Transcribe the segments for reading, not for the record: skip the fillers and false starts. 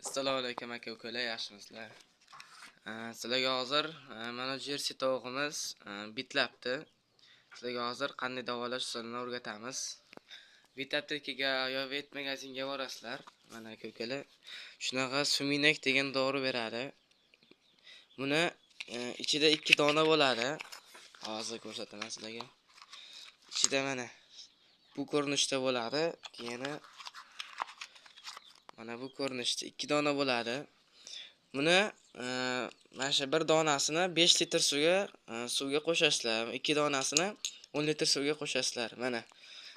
Assalomu alaykum aka-ukalar, yaxshimisizlar? Sizlarga hozir mana Jersey tovuqimiz bitlabdi. Sizlarga hozir qanday davolash usulini o'rgatamiz. Vitamtekiga yo vet magazinga borasizlar. Mana aka-ukalar, shunaqa Suminak degan dori beradi. Buni ichida 2 dona bo'ladi. Hozir ko'rsataman sizlarga. Ichida mana bu ko'rinishda bo'ladi. Keyin mana bu ko'rinishda 2 dona bo'ladi. Buni mana shu bir donasini 5 litr suvga qo'shasizlar. 2 donasini 10 litr suvga qo'shasizlar. Mana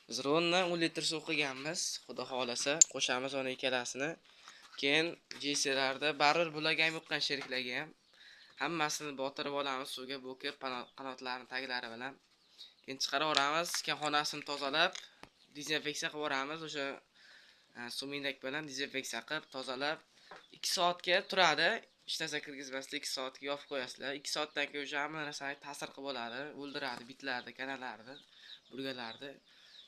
biz rovna 10 litr suv qilganmiz. Xudo xolasa qo'shamiz uni ikkalasini. Keyin jesilarda baribir bularga ham yoqqan sheriklarga ham hammasini botirib olamiz suvga bo'kib qanotlarini taglari bilan. Keyin chiqarib yuboramiz. Keyin xonasini tozalab, dezinfeksiya qilib yuboramiz. O'sha suminak bilan dezinfeksiya qilib, tozalab 2 soatga turadi. Hech narsa kirgizmasdan 2 soatga yopib qo'yasizlar. 2 soatdan keyin o'sha hamma narsaga ta'sir qilib oladi, o'ldiradi bitlarni, kanalarni, burgalarni.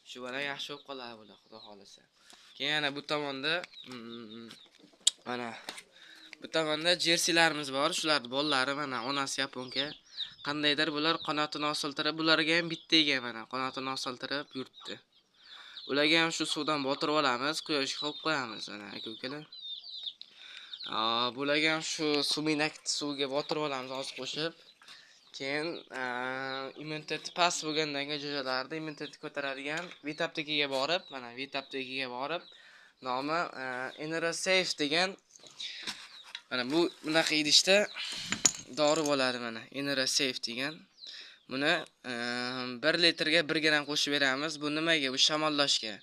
Shu bilan yaxshi bo'lib qoladi bular, xudo xolasa. Keyin yana bu tomonda mana bu tomonda jerseylarimiz bor. Shularning bolalari mana onasi yaponka. Qandaydir bular qanotini osiltirib, bularga ham bitta ekan mana qanotini osiltirib yuribdi. Ularga ham shu suvdan botirib olamiz, quyoshga qo'yib qo'yamiz mana aka-ukalar. Bularga ham shu suminak suvga botirib olamiz oz qo'shib. Keyin immuniteti past bo'lgandan keyin jo'jalarni immuniteti ko'taradigan Vitamtekiga borib, mana Vitamtekiga borib, nomi Enerosafe degan mana bu bunaqa idishda dori bo'ladi mana Enerosafe degan. Buni 1 litrga 1 gram qo'shib beramiz. Bu nimaga? Bu shamollashga.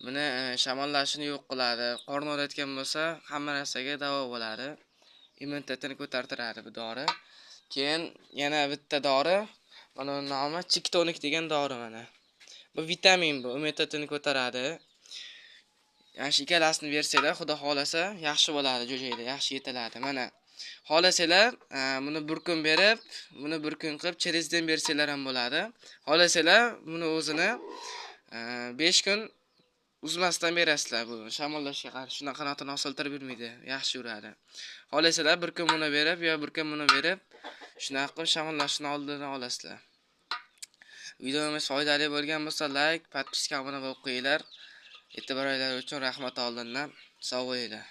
Buni shamollashini yo'q qiladi. Qorni og'riyotgan bo'lsa, hamma narsaga davo bo'ladi. Immunitetini ko'tartiradi bu dori. Keyin yana bitta dori, mana uning nomi Chiktonik degan dori mana. Bu vitamin bu, immunitetini ko'taradi. Yaxshi ikkalasini bersanglar, xudo xolasa yaxshi bo'ladi jo'jaylar, yaxshi yetiladi. Mana xohlasalar buni bir kun berib, buni bir kun qilib cherezdin bersanglar ham bo'ladi. Xohlasalar buni o'zini 5 kun uzmasdan berasizlar. Bu shamollashga qarshi shunaqa qanotini osiltirib yurmaydi, yaxshi yuradi. Xohlasalar bir kun buni berib yo bir kun buni berib, shunaqa qilib shamollashni oldini olasizlar. Videomiz foydali bo'lgan bo'lsa, like, podpiska, obuna bo'lib qo'yinglar. E'tiboringiz uchun rahmat oldindan. Sog' bo'linglar.